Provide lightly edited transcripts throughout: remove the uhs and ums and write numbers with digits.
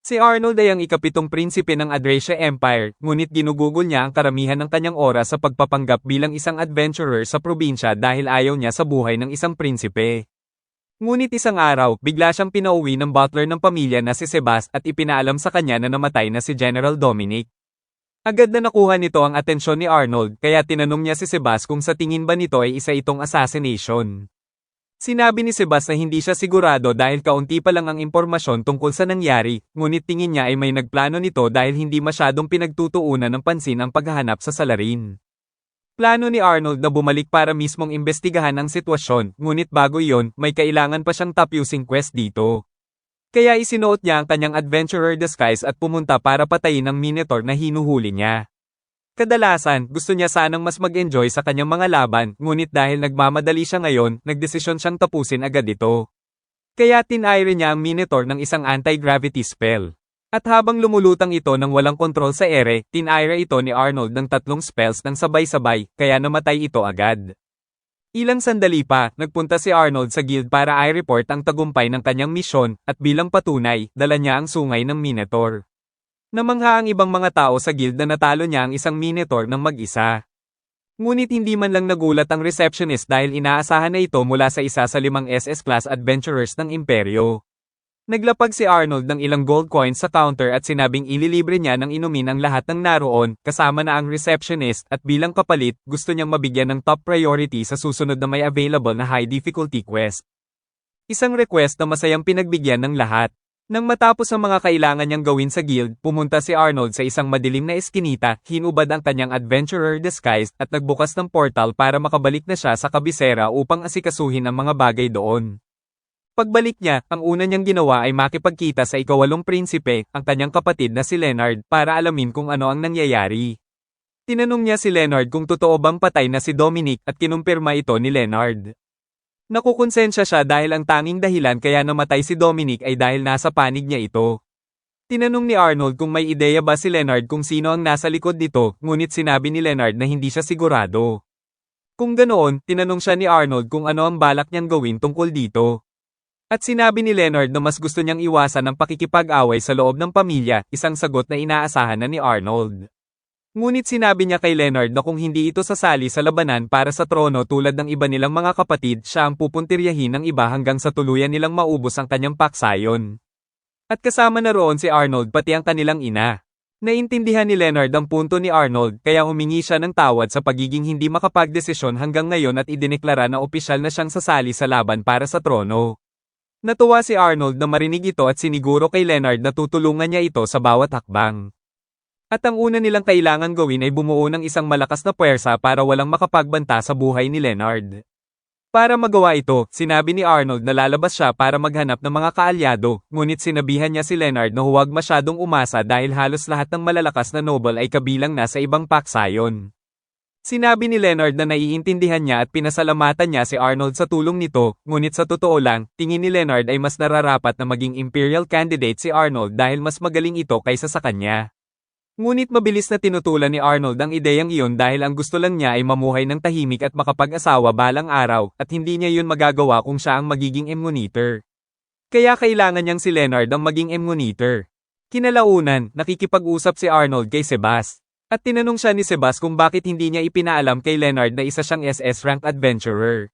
Si Arnold ay ang ikapitong prinsipe ng Adrasia Empire, ngunit ginugugol niya ang karamihan ng kanyang oras sa pagpapanggap bilang isang adventurer sa probinsya dahil ayaw niya sa buhay ng isang prinsipe. Ngunit isang araw, bigla siyang pinauwi ng butler ng pamilya na si Sebas at ipinaalam sa kanya na namatay na si General Dominic. Agad na nakuha nito ang atensyon ni Arnold kaya tinanong niya si Sebas kung sa tingin ba nito ay isa itong assassination. Sinabi ni Sebas na hindi siya sigurado dahil kaunti pa lang ang impormasyon tungkol sa nangyari, ngunit tingin niya ay may nagplano nito dahil hindi masyadong pinagtutuunan ng pansin ang paghahanap sa salarin. Plano ni Arnold na bumalik para mismong imbestigahan ang sitwasyon, ngunit bago iyon, may kailangan pa siyang tapusing quest dito. Kaya isinuot niya ang kanyang adventurer disguise at pumunta para patayin ang Minotaur na hinuhuli niya. Kadalasan, gusto niya sanang mas mag-enjoy sa kanyang mga laban, ngunit dahil nagmamadali siya ngayon, nagdesisyon siyang tapusin agad ito. Kaya tinayre niya ang Minotaur ng isang anti-gravity spell. At habang lumulutang ito ng walang kontrol sa ere, tinayre ito ni Arnold ng 3 spells ng sabay-sabay, kaya namatay ito agad. Ilang sandali pa, nagpunta si Arnold sa guild para i-report ang tagumpay ng kanyang misyon, at bilang patunay, dala niya ang sungay ng Minotaur. Namangha ang ibang mga tao sa guild na natalo niya ang isang Minotaur ng mag-isa. Ngunit hindi man lang nagulat ang receptionist dahil inaasahan na ito mula sa isa sa 5 SS-class adventurers ng Imperyo. Naglapag si Arnold ng ilang gold coins sa counter at sinabing ililibre niya ng inumin ang lahat ng naroon, kasama na ang receptionist, at bilang kapalit, gusto niyang mabigyan ng top priority sa susunod na may available na high difficulty quest. Isang request na masayang pinagbigyan ng lahat. Nang matapos ang mga kailangan niyang gawin sa guild, pumunta si Arnold sa isang madilim na eskinita, hinubad ang kanyang adventurer disguise, at nagbukas ng portal para makabalik na siya sa kabisera upang asikasuhin ang mga bagay doon. Pagbalik niya, ang una niyang ginawa ay makipagkita sa ikawalong prinsipe, ang kanyang kapatid na si Leonard, para alamin kung ano ang nangyayari. Tinanong niya si Leonard kung totoo bang patay na si Dominic at kinumpirma ito ni Leonard. Nakukonsensya siya dahil ang tanging dahilan kaya namatay si Dominic ay dahil nasa panig niya ito. Tinanong ni Arnold kung may ideya ba si Leonard kung sino ang nasa likod nito, ngunit sinabi ni Leonard na hindi siya sigurado. Kung ganoon, tinanong siya ni Arnold kung ano ang balak niyang gawin tungkol dito. At sinabi ni Leonard na mas gusto niyang iwasan ang pakikipag-away sa loob ng pamilya, isang sagot na inaasahan na ni Arnold. Ngunit sinabi niya kay Leonard na kung hindi ito sasali sa labanan para sa trono tulad ng iba nilang mga kapatid, siya ang pupuntiryahin ng iba hanggang sa tuluyan nilang maubos ang kanyang paksayon. At kasama na roon si Arnold pati ang kanilang ina. Naintindihan ni Leonard ang punto ni Arnold kaya humingi siya ng tawad sa pagiging hindi makapagdesisyon hanggang ngayon at idineklara na opisyal na siyang sasali sa laban para sa trono. Natuwa si Arnold na marinig ito at siniguro kay Leonard na tutulungan niya ito sa bawat hakbang. At ang una nilang kailangan gawin ay bumuo ng isang malakas na puwersa para walang makapagbanta sa buhay ni Leonard. Para magawa ito, sinabi ni Arnold na lalabas siya para maghanap ng mga kaalyado, ngunit sinabihan niya si Leonard na huwag masyadong umasa dahil halos lahat ng malalakas na noble ay kabilang na sa ibang paksayon. Sinabi ni Leonard na naiintindihan niya at pinasalamatan niya si Arnold sa tulong nito, ngunit sa totoo lang, tingin ni Leonard ay mas nararapat na maging imperial candidate si Arnold dahil mas magaling ito kaysa sa kanya. Ngunit mabilis na tinutulan ni Arnold ang ideyang iyon dahil ang gusto lang niya ay mamuhay ng tahimik at makapag-asawa balang araw, at hindi niya yun magagawa kung siya ang magiging Emonitor. Kaya kailangan niyang si Leonard ang maging Emonitor. Kinalaunan, nakikipag-usap si Arnold kay Sebas. At tinanong siya ni Sebas kung bakit hindi niya ipinaalam kay Leonard na isa siyang SS rank adventurer.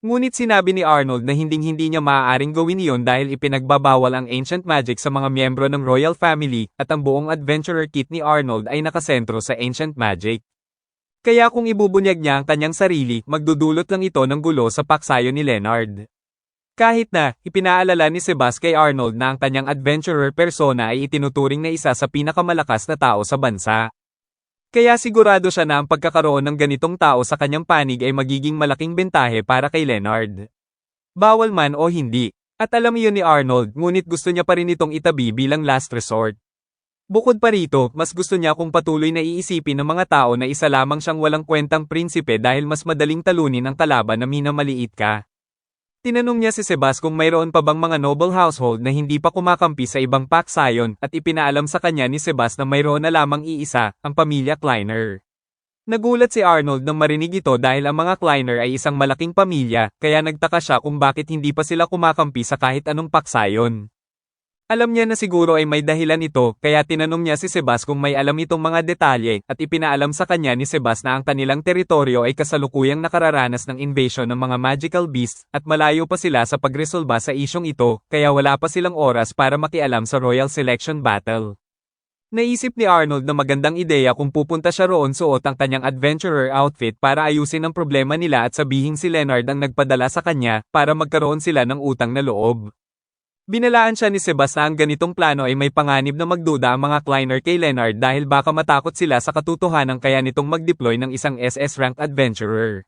Ngunit sinabi ni Arnold na hinding-hindi niya maaaring gawin iyon dahil ipinagbabawal ang ancient magic sa mga miyembro ng royal family, at ang buong adventurer kit ni Arnold ay nakasentro sa ancient magic. Kaya kung ibubunyag niya ang kanyang sarili, magdudulot lang ito ng gulo sa paksayo ni Leonard. Kahit na, ipinaalala ni Sebas kay Arnold na ang kanyang adventurer persona ay itinuturing na isa sa pinakamalakas na tao sa bansa. Kaya sigurado siya na ang pagkakaroon ng ganitong tao sa kanyang panig ay magiging malaking bentahe para kay Leonard. Bawal man o hindi. At alam iyon ni Arnold, ngunit gusto niya pa rin itong itabi bilang last resort. Bukod pa rito, mas gusto niya kung patuloy na iisipin ng mga tao na isa lamang siyang walang kwentang prinsipe dahil mas madaling talunin ang kalaban na minamaliit ka. Tinanong niya si Sebas kung mayroon pa bang mga noble household na hindi pa kumakampi sa ibang paksayon, at ipinaalam sa kanya ni Sebas na mayroon na lamang iisa, ang pamilya Kleiner. Nagulat si Arnold nang marinig ito dahil ang mga Kleiner ay isang malaking pamilya, kaya nagtaka siya kung bakit hindi pa sila kumakampi sa kahit anong paksayon. Alam niya na siguro ay may dahilan ito, kaya tinanong niya si Sebas kung may alam itong mga detalye, at ipinaalam sa kanya ni Sebas na ang kanilang teritoryo ay kasalukuyang nakararanas ng invasion ng mga magical beasts, at malayo pa sila sa pagresolba sa isyong ito, kaya wala pa silang oras para makialam sa Royal Selection Battle. Naisip ni Arnold na magandang ideya kung pupunta siya roon suot ang kanyang adventurer outfit para ayusin ang problema nila at sabihing si Leonard ang nagpadala sa kanya para magkaroon sila ng utang na loob. Binalaan siya ni Sebas na ang ganitong plano ay may panganib na magduda ang mga Kleiner kay Leonard dahil baka matakot sila sa katotohanan kaya nitong mag-deploy ng isang SS-rank adventurer.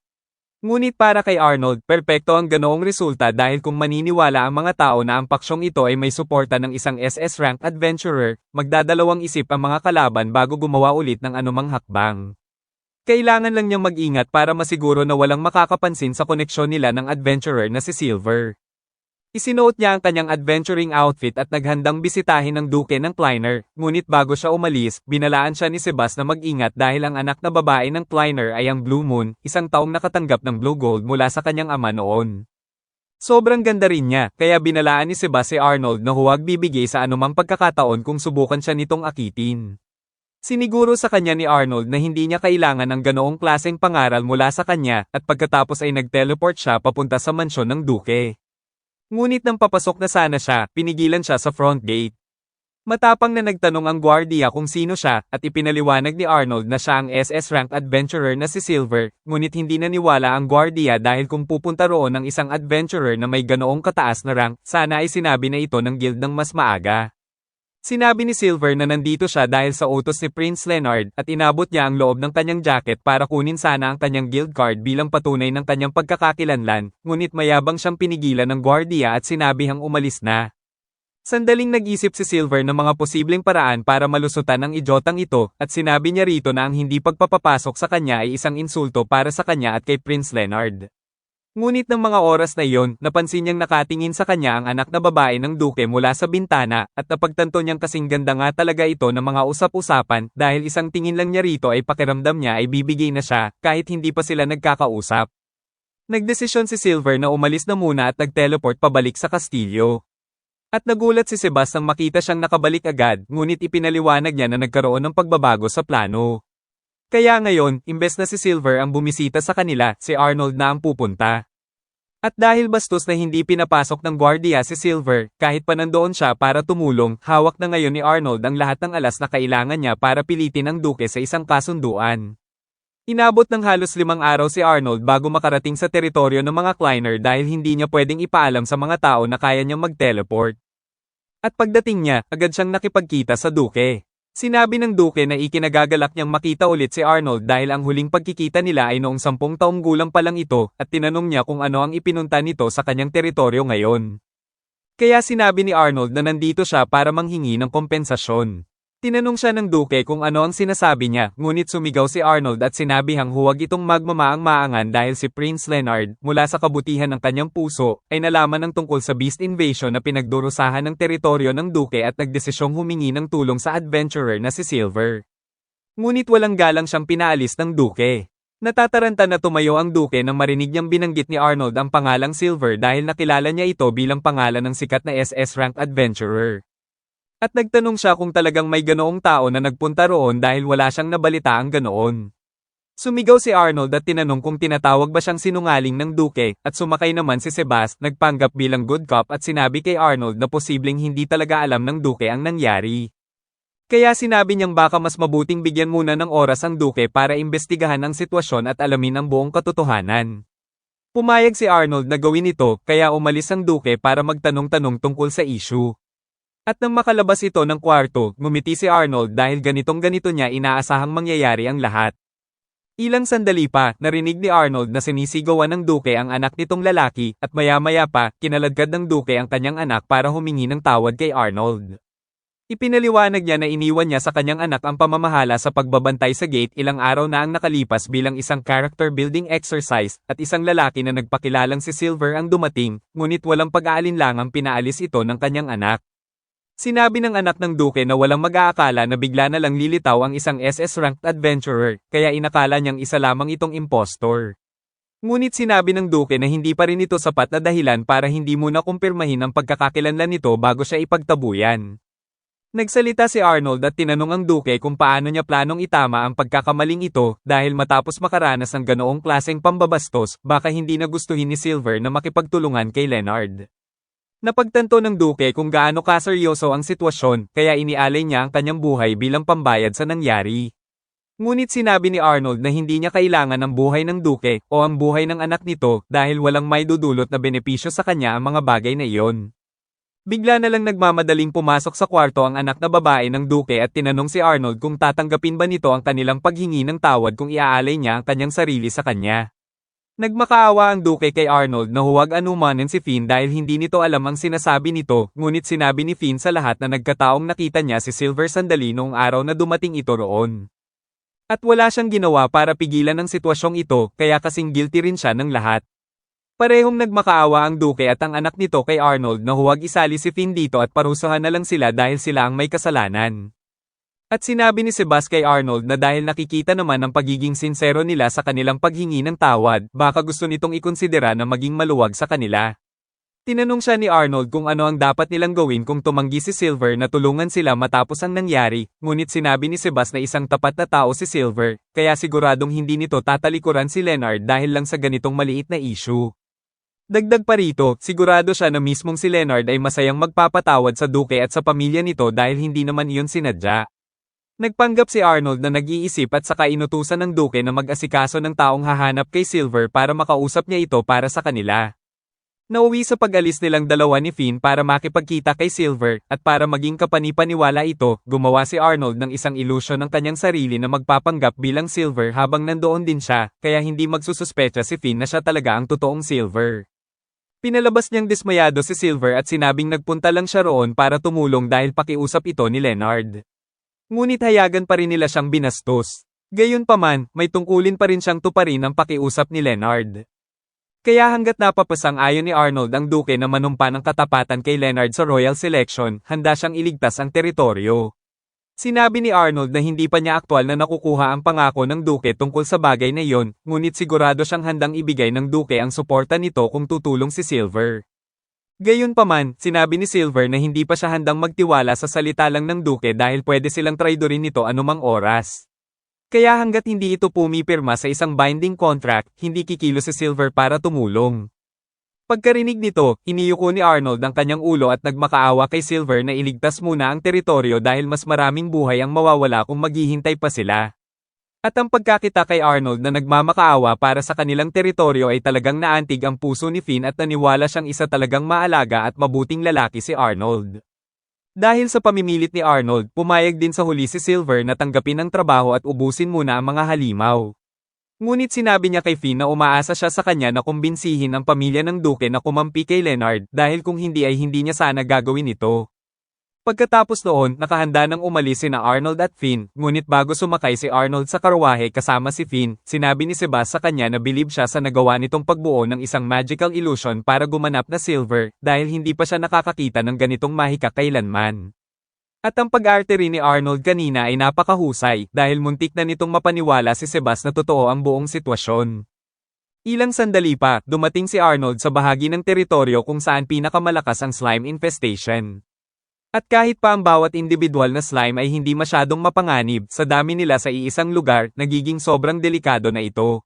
Ngunit para kay Arnold, perpekto ang ganoong resulta dahil kung maniniwala ang mga tao na ang paksyong ito ay may suporta ng isang SS-rank adventurer, magdadalawang isip ang mga kalaban bago gumawa ulit ng anumang hakbang. Kailangan lang niyang mag-ingat para masiguro na walang makakapansin sa koneksyon nila ng adventurer na si Silver. Isinuot niya ang kanyang adventuring outfit at naghandang bisitahin ang duke ng Kleiner, ngunit bago siya umalis, binalaan siya ni Sebas na mag-ingat dahil ang anak na babae ng Kleiner ay ang Blue Moon, isang taong nakatanggap ng Blue Gold mula sa kanyang ama noon. Sobrang ganda rin niya, kaya binalaan ni Sebas si Arnold na huwag bibigay sa anumang pagkakataon kung subukan siya nitong akitin. Siniguro sa kanya ni Arnold na hindi niya kailangan ng ganoong klaseng pangaral mula sa kanya, at pagkatapos ay nag-teleport siya papunta sa mansyon ng duke. Ngunit nang papasok na sana siya, pinigilan siya sa front gate. Matapang na nagtanong ang gwardiya kung sino siya, at ipinaliwanag ni Arnold na siya ang SS-rank adventurer na si Silver, ngunit hindi naniwala ang gwardiya dahil kung pupunta roon ang isang adventurer na may ganoong kataas na rank, sana ay sinabi na ito ng guild ng mas maaga. Sinabi ni Silver na nandito siya dahil sa utos ni Prince Leonard at inabot niya ang loob ng kanyang jacket para kunin sana ang kanyang guild card bilang patunay ng kanyang pagkakakilanlan, ngunit mayabang siyang pinigilan ng gwardiya at sinabihang umalis na. Sandaling nag-isip si Silver ng mga posibleng paraan para malusutan ang idyotang ito at sinabi niya rito na ang hindi pagpapapasok sa kanya ay isang insulto para sa kanya at kay Prince Leonard. Ngunit ng mga oras na iyon, napansin niyang nakatingin sa kanya ang anak na babae ng duke mula sa bintana, at napagtanto niyang kasing ganda nga talaga ito ng mga usap-usapan, dahil isang tingin lang niya rito ay pakiramdam niya ay bibigay na siya, kahit hindi pa sila nagkakausap. Nagdesisyon si Silver na umalis na muna at nag-teleport pabalik sa kastilyo. At nagulat si Sebas nang makita siyang nakabalik agad, ngunit ipinaliwanag niya na nagkaroon ng pagbabago sa plano. Kaya ngayon, imbes na si Silver ang bumisita sa kanila, si Arnold na ang pupunta. At dahil bastos na hindi pinapasok ng gwardiya si Silver, kahit pa nandoon siya para tumulong, hawak na ngayon ni Arnold ang lahat ng alas na kailangan niya para pilitin ang duke sa isang kasunduan. Inabot ng halos 5 araw si Arnold bago makarating sa teritoryo ng mga Kleiner dahil hindi niya pwedeng ipaalam sa mga tao na kaya niyang mag-teleport. At pagdating niya, agad siyang nakipagkita sa duke. Sinabi ng duke na ikinagagalak niyang makita ulit si Arnold dahil ang huling pagkikita nila ay noong 10 taong gulang pa lang ito, at tinanong niya kung ano ang ipinunta nito sa kanyang teritoryo ngayon. Kaya sinabi ni Arnold na nandito siya para manghingi ng kompensasyon. Tinanong siya ng duke kung ano ang sinasabi niya, ngunit sumigaw si Arnold at sinabihang huwag itong magmamaang-maangan dahil si Prince Leonard, mula sa kabutihan ng kanyang puso, ay nalaman ng tungkol sa Beast Invasion na pinagdurusahan ng teritoryo ng duke at nagdesisyong humingi ng tulong sa adventurer na si Silver. Ngunit walang galang siyang pinaalis ng duke. Natataranta na tumayo ang duke nang marinig niyang binanggit ni Arnold ang pangalang Silver dahil nakilala niya ito bilang pangalan ng sikat na SS-rank adventurer. At nagtanong siya kung talagang may ganoong tao na nagpunta roon dahil wala siyang nabalita ang ganoon. Sumigaw si Arnold at tinanong kung tinatawag ba siyang sinungaling ng duke, at sumakay naman si Sebas, nagpanggap bilang good cop at sinabi kay Arnold na posibleng hindi talaga alam ng duke ang nangyari. Kaya sinabi niyang baka mas mabuting bigyan muna ng oras ang duke para imbestigahan ang sitwasyon at alamin ang buong katotohanan. Pumayag si Arnold na gawin ito, kaya umalis ang duke para magtanong-tanong tungkol sa issue. At nang makalabas ito ng kwarto, ngumiti si Arnold dahil ganitong-ganito niya inaasahang mangyayari ang lahat. Ilang sandali pa, narinig ni Arnold na sinisigawan ng duke ang anak nitong lalaki, at maya-maya pa, kinaladkad ng duke ang kanyang anak para humingi ng tawad kay Arnold. Ipinaliwanag niya na iniwan niya sa kanyang anak ang pamamahala sa pagbabantay sa gate ilang araw na ang nakalipas bilang isang character building exercise, at isang lalaki na nagpakilalang si Silver ang dumating, ngunit walang pag-aalinlangang pinaalis ito ng kanyang anak. Sinabi ng anak ng duke na walang mag-aakala na bigla na lang lilitaw ang isang SS-ranked adventurer, kaya inakala niyang isa lamang itong impostor. Ngunit sinabi ng Duke na hindi pa rin ito sapat na dahilan para hindi muna kumpirmahin ang pagkakakilanlan nito bago siya ipagtabuyan. Nagsalita si Arnold at tinanong ang Duke kung paano niya planong itama ang pagkakamaling ito dahil matapos makaranas ng ganoong klaseng pambabastos, baka hindi na gustuhin ni Silver na makipagtulungan kay Leonard. Napagtanto ng Duke kung gaano kaseryoso ang sitwasyon, kaya inialay niya ang kanyang buhay bilang pambayad sa nangyari. Ngunit sinabi ni Arnold na hindi niya kailangan ang buhay ng Duke o ang buhay ng anak nito dahil walang maidudulot na benepisyo sa kanya ang mga bagay na iyon. Bigla na lang nagmamadaling pumasok sa kwarto ang anak na babae ng Duke at tinanong si Arnold kung tatanggapin ba nito ang kanilang paghingi ng tawad kung iaalay niya ang kanyang sarili sa kanya. Nagmakaawa ang Duke kay Arnold na huwag anumanin si Finn dahil hindi nito alam ang sinasabi nito, ngunit sinabi ni Finn sa lahat na nagkataong nakita niya si Silver sandali noong araw na dumating ito roon. At wala siyang ginawa para pigilan ang sitwasyong ito, kaya kasing guilty rin siya ng lahat. Parehong nagmakaawa ang Duke at ang anak nito kay Arnold na huwag isali si Finn dito at parusahan na lang sila dahil sila ang may kasalanan. At sinabi ni Sebas kay Arnold na dahil nakikita naman ang pagiging sinsero nila sa kanilang paghingi ng tawad, baka gusto nitong ikonsidera na maging maluwag sa kanila. Tinanong siya ni Arnold kung ano ang dapat nilang gawin kung tumanggi si Silver na tulungan sila matapos ang nangyari, ngunit sinabi ni Sebas na isang tapat na tao si Silver, kaya siguradong hindi nito tatalikuran si Leonard dahil lang sa ganitong maliit na issue. Dagdag pa rito, sigurado siya na mismong si Leonard ay masayang magpapatawad sa Duke at sa pamilya nito dahil hindi naman iyon sinadya. Nagpanggap si Arnold na nag-iisip at saka inutusan ng Duke na mag-asikaso ng taong hahanap kay Silver para makausap niya ito para sa kanila. Nauwi sa pag-alis nilang dalawa ni Finn para makipagkita kay Silver, at para maging kapanipaniwala ito, gumawa si Arnold ng isang ilusyon ng kanyang sarili na magpapanggap bilang Silver habang nandoon din siya, kaya hindi magsususpecha si Finn na siya talaga ang totoong Silver. Pinalabas niyang dismayado si Silver at sinabing nagpunta lang siya roon para tumulong dahil pakiusap ito ni Leonard. Ngunit hayagan pa rin nila siyang binastos. Gayunpaman, may tungkulin pa rin siyang tuparin ang pakiusap ni Leonard. Kaya hanggat napapasang-ayon ni Arnold ang Duke na manumpa ng katapatan kay Leonard sa Royal Selection, handa siyang iligtas ang teritoryo. Sinabi ni Arnold na hindi pa niya aktwal na nakukuha ang pangako ng Duke tungkol sa bagay na iyon, ngunit sigurado siyang handang ibigay ng Duke ang suporta nito kung tutulong si Silver. Gayunpaman, sinabi ni Silver na hindi pa siya handang magtiwala sa salita lang ng Duke dahil pwede silang traidorin nito anumang oras. Kaya hanggat hindi ito pumipirma sa isang binding contract, hindi kikilos si Silver para tumulong. Pagkarinig nito, iniyuko ni Arnold ang kanyang ulo at nagmakaawa kay Silver na iligtas muna ang teritoryo dahil mas maraming buhay ang mawawala kung maghihintay pa sila. At ang pagkakita kay Arnold na nagmamakaawa para sa kanilang teritoryo ay talagang naantig ang puso ni Finn at naniwala siyang isa talagang maalaga at mabuting lalaki si Arnold. Dahil sa pamimilit ni Arnold, pumayag din sa huli si Silver na tanggapin ang trabaho at ubusin muna ang mga halimaw. Ngunit sinabi niya kay Finn na umaasa siya sa kanya na kumbinsihin ang pamilya ng Duke na kumampi kay Leonard dahil kung hindi ay hindi niya sana gagawin ito. Pagkatapos noon, nakahanda nang umalis sina Arnold at Finn, ngunit bago sumakay si Arnold sa karwahe kasama si Finn, sinabi ni Sebas sa kanya na bilib siya sa nagawa nitong pagbuo ng isang magical illusion para gumanap na Silver, dahil hindi pa siya nakakakita ng ganitong mahika kailanman. At ang pag-arte rin ni Arnold kanina ay napakahusay, dahil muntik na nitong mapaniwala si Sebas na totoo ang buong sitwasyon. Ilang sandali pa, dumating si Arnold sa bahagi ng teritoryo kung saan pinakamalakas ang slime infestation. At kahit pa ang bawat individual na slime ay hindi masyadong mapanganib, sa dami nila sa iisang lugar, nagiging sobrang delikado na ito.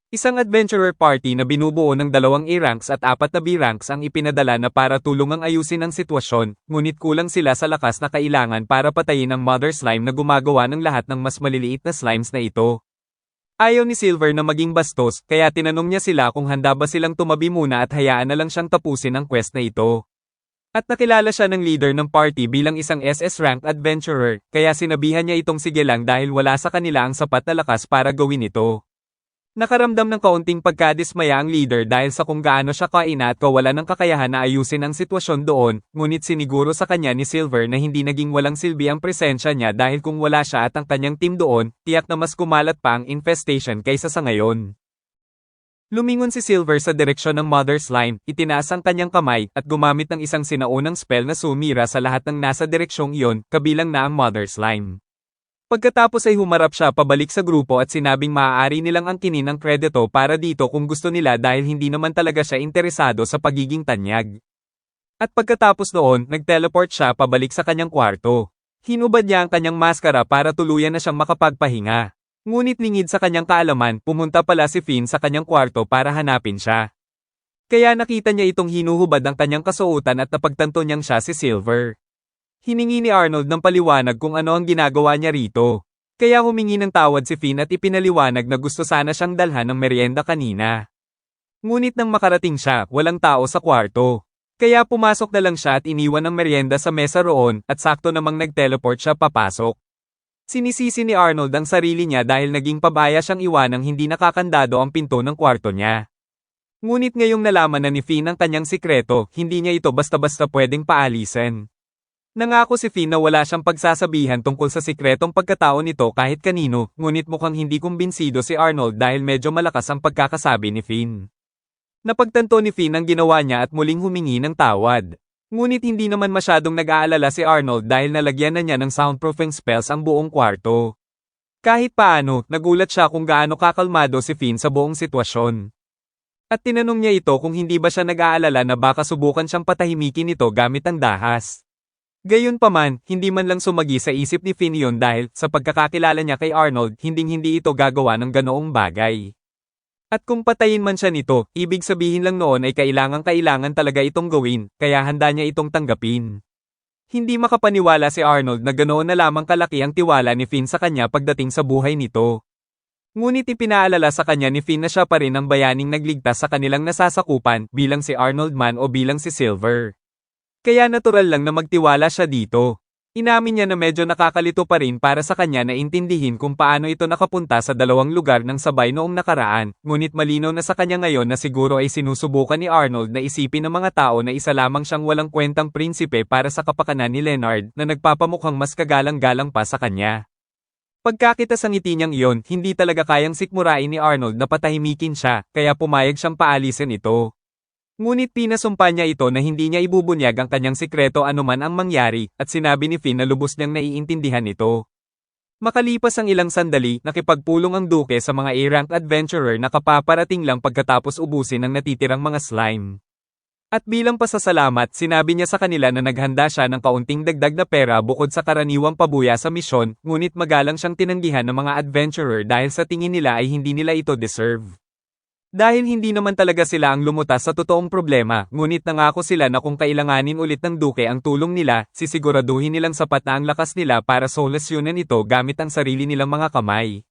Isang adventurer party na binubuo ng 2 A-ranks at 4 na B-ranks ang ipinadala na para tulungang ayusin ang sitwasyon, ngunit kulang sila sa lakas na kailangan para patayin ang mother slime na gumagawa ng lahat ng mas maliliit na slimes na ito. Ayaw ni Silver na maging bastos, kaya tinanong niya sila kung handa ba silang tumabi muna at hayaan na lang siyang tapusin ang quest na ito. At nakilala siya ng leader ng party bilang isang SS-ranked adventurer, kaya sinabihan niya itong sige lang dahil wala sa kanila ang sapat na lakas para gawin ito. Nakaramdam ng kaunting pagkadismaya ang leader dahil sa kung gaano siya kaina at kawalan ng kakayahan na ayusin ang sitwasyon doon, ngunit siniguro sa kanya ni Silver na hindi naging walang silbi ang presensya niya dahil kung wala siya at ang kanyang team doon, tiyak na mas kumalat pa ang infestation kaysa sa ngayon. Lumingon si Silver sa direksyon ng Mother Slime, itinaas ang kanyang kamay, at gumamit ng isang sinaunang spell na sumira sa lahat ng nasa direksyong iyon, kabilang na ang Mother Slime. Pagkatapos ay humarap siya pabalik sa grupo at sinabing maaari nilang angkinin ang kredito para dito kung gusto nila dahil hindi naman talaga siya interesado sa pagiging tanyag. At pagkatapos noon, nag-teleport siya pabalik sa kanyang kwarto. Hinubad niya ang kanyang maskara para tuluyan na siyang makapagpahinga. Ngunit lingid sa kanyang kaalaman, pumunta pala si Finn sa kanyang kwarto para hanapin siya. Kaya nakita niya itong hinuhubad ang kanyang kasuotan at napagtanto niyang siya si Silver. Hiningi ni Arnold ng paliwanag kung ano ang ginagawa niya rito. Kaya humingi ng tawad si Finn at ipinaliwanag na gusto sana siyang dalhan ng merienda kanina. Ngunit nang makarating siya, walang tao sa kwarto. Kaya pumasok na lang siya at iniwan ang merienda sa mesa roon at sakto namang nag-teleport siya papasok. Sinisisi ni Arnold ang sarili niya dahil naging pabaya siyang iwanang hindi nakakandado ang pinto ng kwarto niya. Ngunit ngayong nalaman na ni Finn ang kanyang sikreto, hindi niya ito basta-basta pwedeng paalisin. Nangako si Finn na wala siyang pagsasabihan tungkol sa sikretong pagkatao nito kahit kanino, ngunit mukhang hindi kumbinsido si Arnold dahil medyo malakas ang pagkakasabi ni Finn. Napagtanto ni Finn ang ginawa niya at muling humingi ng tawad. Ngunit hindi naman masyadong nag-aalala si Arnold dahil nalagyan na niya ng soundproofing spells ang buong kwarto. Kahit paano, nagulat siya kung gaano kakalmado si Finn sa buong sitwasyon. At tinanong niya ito kung hindi ba siya nag-aalala na baka subukan siyang patahimikin ito gamit ang dahas. Gayunpaman, hindi man lang sumagi sa isip ni Finn yun dahil, sa pagkakakilala niya kay Arnold, hinding-hindi ito gagawa ng ganoong bagay. At kung patayin man siya nito, ibig sabihin lang noon ay kailangan talaga itong gawin, kaya handa niya itong tanggapin. Hindi makapaniwala si Arnold na ganoon na lamang kalaki ang tiwala ni Finn sa kanya pagdating sa buhay nito. Ngunit ipinaalala sa kanya ni Finn na siya pa rin ang bayaning nagligtas sa kanilang nasasakupan, bilang si Arnold man o bilang si Silver. Kaya natural lang na magtiwala siya dito. Inamin niya na medyo nakakalito pa rin para sa kanya na intindihin kung paano ito nakapunta sa dalawang lugar ng sabay noong nakaraan, ngunit malinaw na sa kanya ngayon na siguro ay sinusubukan ni Arnold na isipin ng mga tao na isa lamang siyang walang kwentang prinsipe para sa kapakanan ni Leonard na nagpapamukhang mas kagalang-galang pa sa kanya. Pagkakita sa ngiti niyang iyon, hindi talaga kayang sikmurain ni Arnold na patahimikin siya, kaya pumayag siyang paalisin ito. Ngunit pinasumpa niya ito na hindi niya ibubunyag ang kanyang sikreto anuman ang mangyari, at sinabi ni Finn na lubos niyang naiintindihan ito. Makalipas ang ilang sandali, nakipagpulong ang duke sa mga A-rank adventurer na kapaparating lang pagkatapos ubusin ang natitirang mga slime. At bilang pasasalamat, sinabi niya sa kanila na naghanda siya ng kaunting dagdag na pera bukod sa karaniwang pabuya sa misyon, ngunit magalang siyang tinanggihan ng mga adventurer dahil sa tingin nila ay hindi nila ito deserve. Dahil hindi naman talaga sila ang lumutas sa totoong problema, ngunit nangako sila na kung kailanganin ulit ng duke ang tulong nila, sisiguraduhin nilang sapat na ang lakas nila para solusyonan ito gamit ang sarili nilang mga kamay.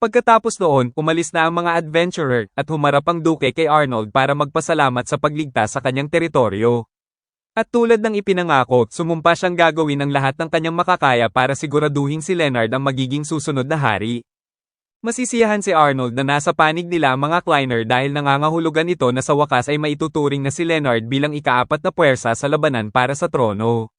Pagkatapos noon, umalis na ang mga adventurer, at humarap ang duke kay Arnold para magpasalamat sa pagligtas sa kanyang teritoryo. At tulad ng ipinangako, sumumpa siyang gagawin ang lahat ng kanyang makakaya para siguraduhin si Leonard ang magiging susunod na hari. Masisiyahan si Arnold na nasa panig nila ang mga Kleiner dahil nangangahulugan ito na sa wakas ay maituturing na si Leonard bilang ikaapat na puwersa sa labanan para sa trono.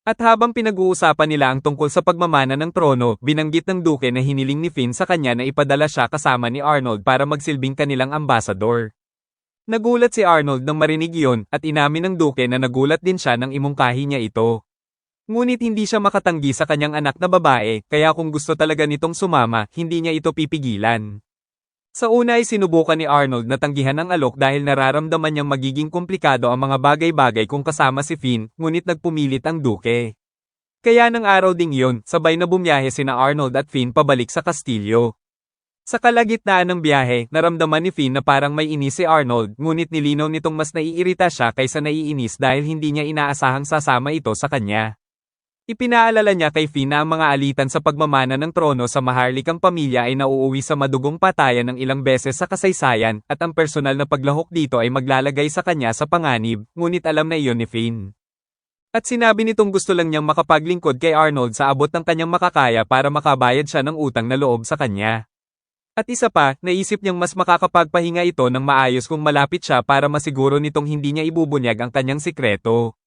At habang pinag-uusapan nila ang tungkol sa pagmamana ng trono, binanggit ng duke na hiniling ni Finn sa kanya na ipadala siya kasama ni Arnold para magsilbing kanilang ambasador. Nagulat si Arnold nang marinig iyon, at inamin ng duke na nagulat din siya nang imungkahi niya ito. Ngunit hindi siya makatanggi sa kanyang anak na babae, kaya kung gusto talaga nitong sumama, hindi niya ito pipigilan. Sa una ay sinubukan ni Arnold na tanggihan ang alok dahil nararamdaman niyang magiging komplikado ang mga bagay-bagay kung kasama si Finn, ngunit nagpumilit ang duke. Kaya ng araw ding iyon, sabay na bumiyahe sina Arnold at Finn pabalik sa kastilyo. Sa kalagitnaan ng biyahe, naramdaman ni Finn na parang may inis si Arnold, ngunit nilinaw nitong mas naiirita siya kaysa naiinis dahil hindi niya inaasahang sasama ito sa kanya. Ipinaalala niya kay Finn na ang mga alitan sa pagmamana ng trono sa maharlikang pamilya ay nauuwi sa madugong patayan ng ilang beses sa kasaysayan, at ang personal na paglahok dito ay maglalagay sa kanya sa panganib, ngunit alam na iyon ni Finn. At sinabi nitong gusto lang niyang makapaglingkod kay Arnold sa abot ng kanyang makakaya para makabayad siya ng utang na loob sa kanya. At isa pa, naisip niyang mas makakapagpahinga ito ng maayos kung malapit siya para masiguro nitong hindi niya ibubunyag ang kanyang sikreto.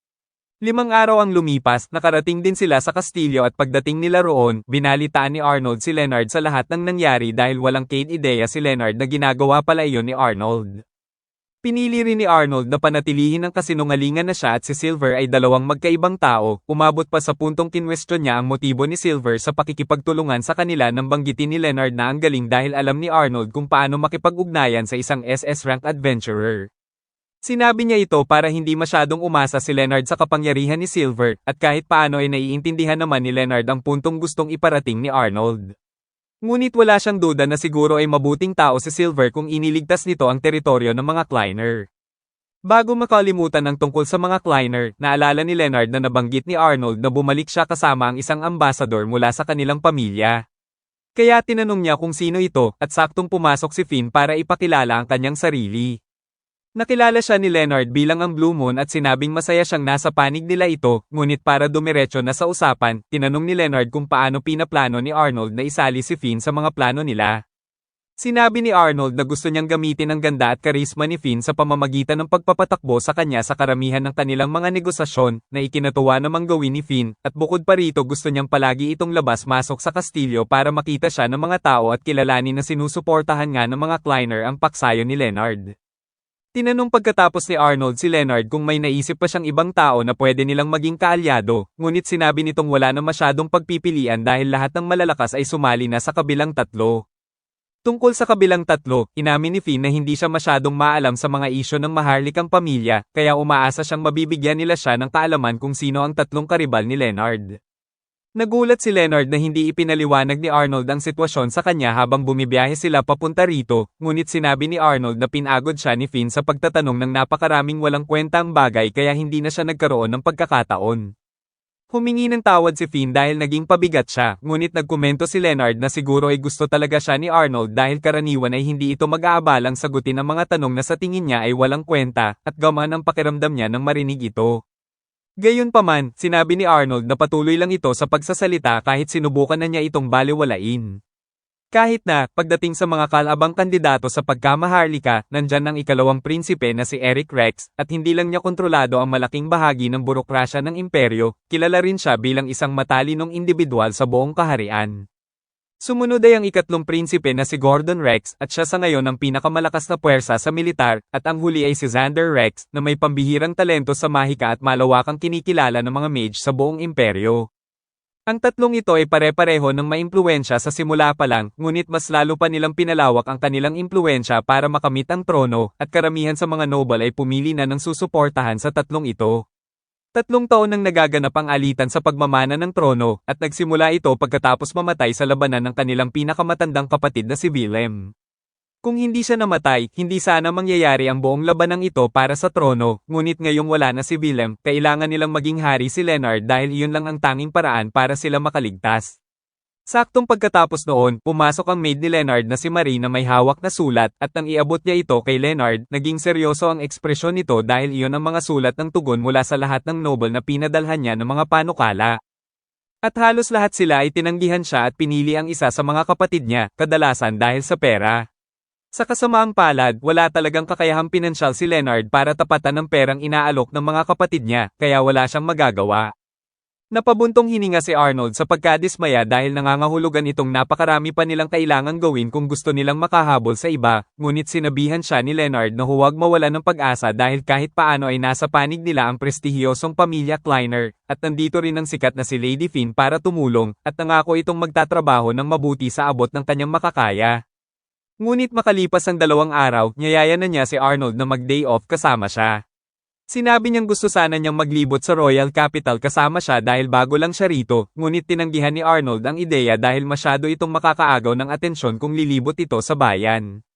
5 araw ang lumipas, nakarating din sila sa kastilyo at pagdating nila roon, binalitaan ni Arnold si Leonard sa lahat ng nangyari dahil walang kahit ideya si Leonard na ginagawa pala iyon ni Arnold. Pinili rin ni Arnold na panatilihin ang kasinungalingan na siya at si Silver ay dalawang magkaibang tao, umabot pa sa puntong kinwestiyon niya ang motibo ni Silver sa pakikipagtulungan sa kanila nang banggitin ni Leonard na ang galing dahil alam ni Arnold kung paano makipag-ugnayan sa isang SS-rank adventurer. Sinabi niya ito para hindi masyadong umasa si Leonard sa kapangyarihan ni Silver, at kahit paano ay naiintindihan naman ni Leonard ang puntong gustong iparating ni Arnold. Ngunit wala siyang duda na siguro ay mabuting tao si Silver kung iniligtas nito ang teritoryo ng mga Kleiner. Bago makalimutan ang tungkol sa mga Kleiner, naalala ni Leonard na nabanggit ni Arnold na bumalik siya kasama ang isang ambasador mula sa kanilang pamilya. Kaya tinanong niya kung sino ito, at saktong pumasok si Finn para ipakilala ang kanyang sarili. Nakilala siya ni Leonard bilang ang Blue Moon at sinabing masaya siyang nasa panig nila ito, ngunit para dumiretso na sa usapan, tinanong ni Leonard kung paano pinaplano ni Arnold na isali si Finn sa mga plano nila. Sinabi ni Arnold na gusto niyang gamitin ang ganda at karisma ni Finn sa pamamagitan ng pagpapatakbo sa kanya sa karamihan ng kanilang mga negosasyon, na ikinatuwa namang gawin ni Finn, at bukod pa rito gusto niyang palagi itong labas-masok sa kastilyo para makita siya ng mga tao at kilalanin na sinusuportahan nga ng mga Kleiner ang paksayo ni Leonard. Tinanong pagkatapos ni Arnold si Leonard kung may naisip pa siyang ibang tao na pwede nilang maging kaalyado, ngunit sinabi nitong wala na masyadong pagpipilian dahil lahat ng malalakas ay sumali na sa kabilang tatlo. Tungkol sa kabilang tatlo, inamin ni Finn na hindi siya masyadong maalam sa mga isyu ng maharlikang pamilya, kaya umaasa siyang mabibigyan nila siya ng kaalaman kung sino ang tatlong karibal ni Leonard. Nagulat si Leonard na hindi ipinaliwanag ni Arnold ang sitwasyon sa kanya habang bumibiyahe sila papunta rito, ngunit sinabi ni Arnold na pinagod siya ni Finn sa pagtatanong ng napakaraming walang kwentang bagay kaya hindi na siya nagkaroon ng pagkakataon. Humingi ng tawad si Finn dahil naging pabigat siya, ngunit nagkomento si Leonard na siguro ay gusto talaga siya ni Arnold dahil karaniwan ay hindi ito mag-aabalang sagutin ang mga tanong na sa tingin niya ay walang kwenta, at gamaan ang pakiramdam niya nang marinig ito. Gayunpaman, sinabi ni Arnold na patuloy lang ito sa pagsasalita kahit sinubukan na niya itong balewalain. Kahit na, pagdating sa mga kalabang kandidato sa pagkamaharlika, nandyan ang ikalawang prinsipe na si Eric Rex, at hindi lang niya kontrolado ang malaking bahagi ng burokrasya ng imperyo, kilala rin siya bilang isang matalinong individual sa buong kaharian. Sumunod ay ang ikatlong prinsipe na si Gordon Rex, at siya sa ngayon ang pinakamalakas na puwersa sa militar, at ang huli ay si Xander Rex, na may pambihirang talento sa mahika at malawakang kinikilala ng mga mage sa buong imperyo. Ang tatlong ito ay pare-pareho ng maimpluwensya sa simula pa lang, ngunit mas lalo pa nilang pinalawak ang kanilang impluwensya para makamit ang trono, at karamihan sa mga noble ay pumili na ng susuportahan sa tatlong ito. 3 taon nang nagaganap ang alitan sa pagmamana ng trono, at nagsimula ito pagkatapos mamatay sa labanan ng kanilang pinakamatandang kapatid na si Willem. Kung hindi siya namatay, hindi sana mangyayari ang buong labanang ito para sa trono, ngunit ngayong wala na si Willem, kailangan nilang maging hari si Leonard dahil iyon lang ang tanging paraan para sila makaligtas. Saktong pagkatapos noon, pumasok ang maid ni Leonard na si Marie na may hawak na sulat, at nang iabot niya ito kay Leonard, naging seryoso ang ekspresyon nito dahil iyon ang mga sulat ng tugon mula sa lahat ng noble na pinadalhan niya ng mga panukala. At halos lahat sila ay tinanggihan siya at pinili ang isa sa mga kapatid niya, kadalasan dahil sa pera. Sa kasamaang palad, wala talagang kakayahang pinansyal si Leonard para tapatan ng perang inaalok ng mga kapatid niya, kaya wala siyang magagawa. Napabuntong hininga si Arnold sa pagkadismaya dahil nangangahulugan itong napakarami pa nilang kailangang gawin kung gusto nilang makahabol sa iba, ngunit sinabihan siya ni Leonard na huwag mawalan ng pag-asa dahil kahit paano ay nasa panig nila ang prestihiyosong pamilya Kleiner, at nandito rin ang sikat na si Lady Finn para tumulong, at nangako itong magtatrabaho ng mabuti sa abot ng kanyang makakaya. Ngunit makalipas ang 2 araw, niyaya na niya si Arnold na mag-day off kasama siya. Sinabi niyang gusto sana niyang maglibot sa Royal Capital kasama siya dahil bago lang siya rito, ngunit tinanggihan ni Arnold ang ideya dahil masyado itong makakaagaw ng atensyon kung lilibot ito sa bayan.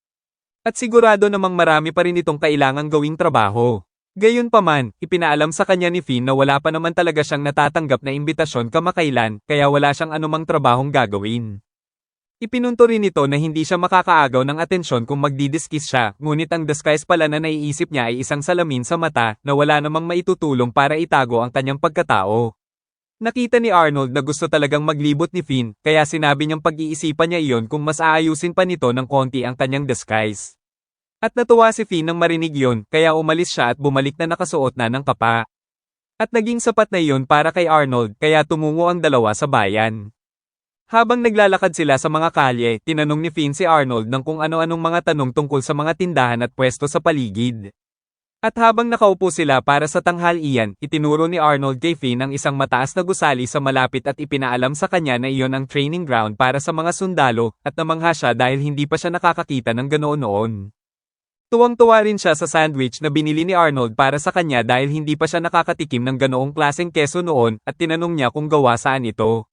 At sigurado namang marami pa rin itong kailangang gawing trabaho. Gayunpaman, ipinaalam sa kanya ni Finn na wala pa naman talaga siyang natatanggap na imbitasyon kamakailan, kaya wala siyang anumang trabahong gagawin. Ipinunto rin ito na hindi siya makakaagaw ng atensyon kung magdidiskis siya, ngunit ang disguise pala na naiisip niya ay isang salamin sa mata na wala namang maitutulong para itago ang kanyang pagkatao. Nakita ni Arnold na gusto talagang maglibot ni Finn, kaya sinabi niyang pag-iisipan niya iyon kung mas aayusin pa nito ng konti ang kanyang disguise. At natuwa si Finn nang marinig iyon, kaya umalis siya at bumalik na nakasuot na ng kapa. At naging sapat na iyon para kay Arnold, kaya tumungo ang dalawa sa bayan. Habang naglalakad sila sa mga kalye, tinanong ni Finn si Arnold ng kung ano-anong mga tanong tungkol sa mga tindahan at pwesto sa paligid. At habang nakaupo sila para sa tanghalian, itinuro ni Arnold kay Finn ang isang mataas na gusali sa malapit at ipinaalam sa kanya na iyon ang training ground para sa mga sundalo, at namangha siya dahil hindi pa siya nakakakita ng ganoon noon. Tuwang-tuwa rin siya sa sandwich na binili ni Arnold para sa kanya dahil hindi pa siya nakakatikim ng ganoong klaseng keso noon, at tinanong niya kung gawa saan ito.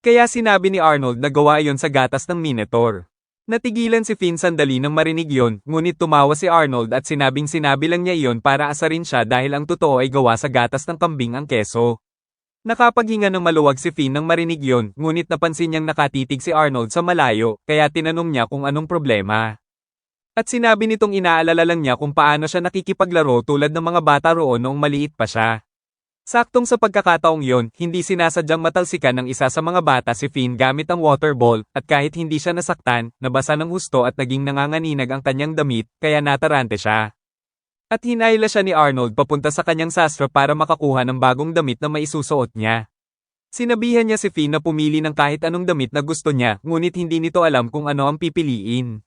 Kaya sinabi ni Arnold na gawa iyon sa gatas ng Minotaur. Natigilan si Finn sandali nang marinig yon, ngunit tumawa si Arnold at sinabi lang niya iyon para asarin siya dahil ang totoo ay gawa sa gatas ng kambing ang keso. Nakapaghinga ng maluwag si Finn nang marinig yon, ngunit napansin niyang nakatitig si Arnold sa malayo, kaya tinanong niya kung anong problema. At sinabi nitong inaalala lang niya kung paano siya nakikipaglaro tulad ng mga bata roon noong maliit pa siya. Saktong sa pagkakataong yon, hindi sinasadyang matalsikan ng isa sa mga bata si Finn gamit ang water ball, at kahit hindi siya nasaktan, nabasa ng husto at naging nanganganinag ang kanyang damit, kaya natarante siya. At hinayla siya ni Arnold papunta sa kanyang sastra para makakuha ng bagong damit na maisusuot niya. Sinabihan niya si Finn na pumili ng kahit anong damit na gusto niya, ngunit hindi nito alam kung ano ang pipiliin.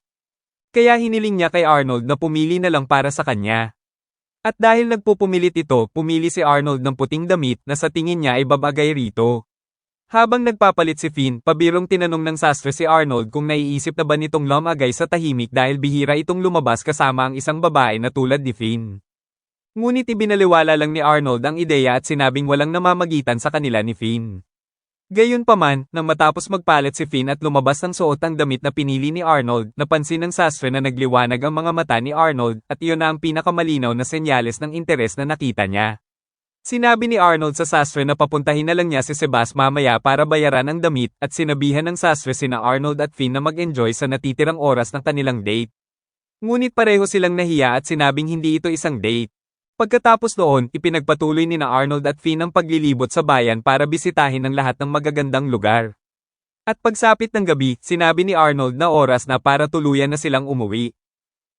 Kaya hiniling niya kay Arnold na pumili na lang para sa kanya. At dahil nagpupumilit ito, pumili si Arnold ng puting damit na sa tingin niya ay babagay rito. Habang nagpapalit si Finn, pabirong tinanong ng sastre si Arnold kung naiisip na ba nitong lumagay sa tahimik dahil bihira itong lumabas kasama ang isang babae na tulad ni Finn. Ngunit ibinaliwala lang ni Arnold ang ideya at sinabing walang namamagitan sa kanila ni Finn. Gayunpaman, nang matapos magpalit si Finn at lumabas ng suot ang damit na pinili ni Arnold, napansin ng sastre na nagliwanag ang mga mata ni Arnold, at iyon na ang pinakamalinaw na senyales ng interes na nakita niya. Sinabi ni Arnold sa sastre na papuntahin na lang niya si Sebas mamaya para bayaran ang damit, at sinabihan ng sastre sina Arnold at Finn na mag-enjoy sa natitirang oras ng kanilang date. Ngunit pareho silang nahiya at sinabing hindi ito isang date. Pagkatapos noon, ipinagpatuloy ni na Arnold at Finn ang paglilibot sa bayan para bisitahin ang lahat ng magagandang lugar. At pagsapit ng gabi, sinabi ni Arnold na oras na para tuluyan na silang umuwi.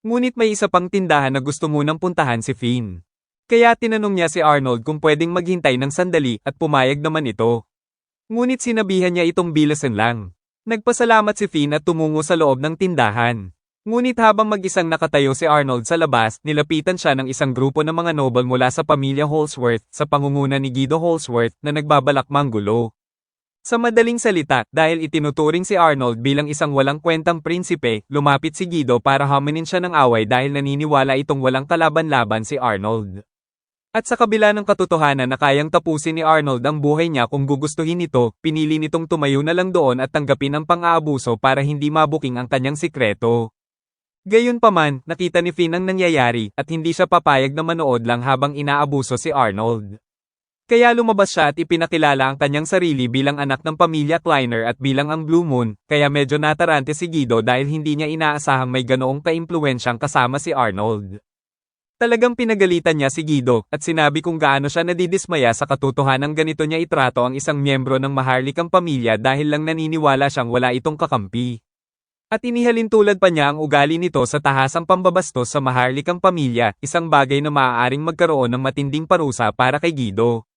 Ngunit may isa pang tindahan na gusto munang puntahan si Finn. Kaya tinanong niya si Arnold kung pwedeng maghintay ng sandali at pumayag naman ito. Ngunit sinabihan niya itong bilasan lang. Nagpasalamat si Finn at tumungo sa loob ng tindahan. Ngunit habang mag-isang nakatayo si Arnold sa labas, nilapitan siya ng isang grupo ng mga noble mula sa pamilya Holsworth, sa pangunguna ni Guido Holsworth, na nagbabalak manggulo. Sa madaling salita, dahil itinuturing si Arnold bilang isang walang kwentang prinsipe, lumapit si Guido para haminin siya ng away dahil naniniwala itong walang kalaban-laban si Arnold. At sa kabila ng katotohanan na kayang tapusin ni Arnold ang buhay niya kung gugustuhin nito, pinili nitong tumayo na lang doon at tanggapin ang pang-aabuso para hindi mabuking ang kanyang sikreto. Gayunpaman, nakita ni Finn ang nangyayari, at hindi siya papayag na manood lang habang inaabuso si Arnold. Kaya lumabas siya at ipinakilala ang kanyang sarili bilang anak ng pamilya Kleiner at bilang ang Blue Moon, kaya medyo natarante si Guido dahil hindi niya inaasahang may ganoong kaimpluwensyang kasama si Arnold. Talagang pinagalitan niya si Guido, at sinabi kung gaano siya nadidismaya sa katotohanang ganito niya itrato ang isang miyembro ng maharlikang pamilya dahil lang naniniwala siyang wala itong kakampi. At inihalin tulad pa niya ang ugali nito sa tahasang pambabastos sa maharlikang pamilya, isang bagay na maaaring magkaroon ng matinding parusa para kay Guido.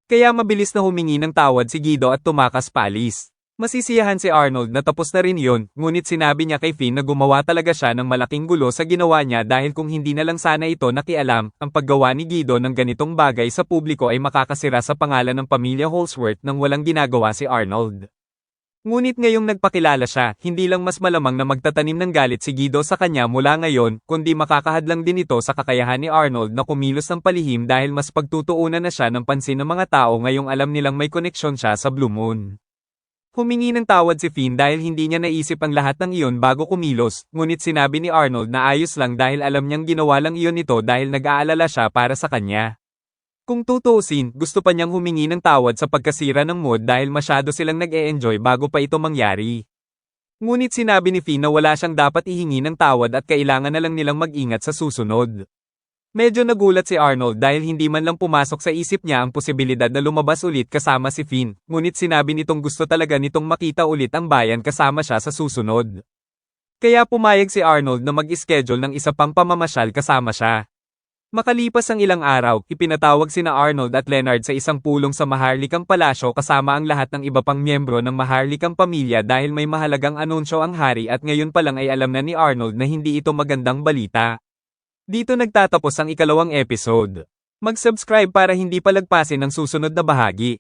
Kaya mabilis na humingi ng tawad si Guido at tumakas paalis. Masisiyahan si Arnold na tapos na rin yon, ngunit sinabi niya kay Finn na gumawa talaga siya ng malaking gulo sa ginawa niya dahil kung hindi na lang sana ito nakialam, ang paggawa ni Guido ng ganitong bagay sa publiko ay makakasira sa pangalan ng pamilya Holsworth nang walang ginagawa si Arnold. Ngunit ngayong nagpakilala siya, hindi lang mas malamang na magtatanim ng galit si Guido sa kanya mula ngayon, kundi makakahadlang din ito sa kakayahan ni Arnold na kumilos ng palihim dahil mas pagtutuunan na siya ng pansin ng mga tao ngayong alam nilang may koneksyon siya sa Blue Moon. Humingi ng tawad si Finn dahil hindi niya naisip ang lahat ng iyon bago kumilos, ngunit sinabi ni Arnold na ayos lang dahil alam niyang ginawa lang iyon ito dahil nag-aalala siya para sa kanya. Kung tutuusin, gusto pa niyang humingi ng tawad sa pagkasira ng mood dahil masyado silang nag-e-enjoy bago pa ito mangyari. Ngunit sinabi ni Finn na wala siyang dapat ihingi ng tawad at kailangan na lang nilang mag-ingat sa susunod. Medyo nagulat si Arnold dahil hindi man lang pumasok sa isip niya ang posibilidad na lumabas ulit kasama si Finn, ngunit sinabi nitong gusto talaga nitong makita ulit ang bayan kasama siya sa susunod. Kaya pumayag si Arnold na mag-schedule ng isa pang pamamasyal kasama siya. Makalipas ang ilang araw, ipinatawag sina Arnold at Leonard sa isang pulong sa maharlikang palasyo kasama ang lahat ng iba pang miyembro ng maharlikang pamilya dahil may mahalagang anunsyo ang hari at ngayon pa lang ay alam na ni Arnold na hindi ito magandang balita. Dito nagtatapos ang ikalawang episode. Mag-subscribe para hindi palagpasin ang susunod na bahagi.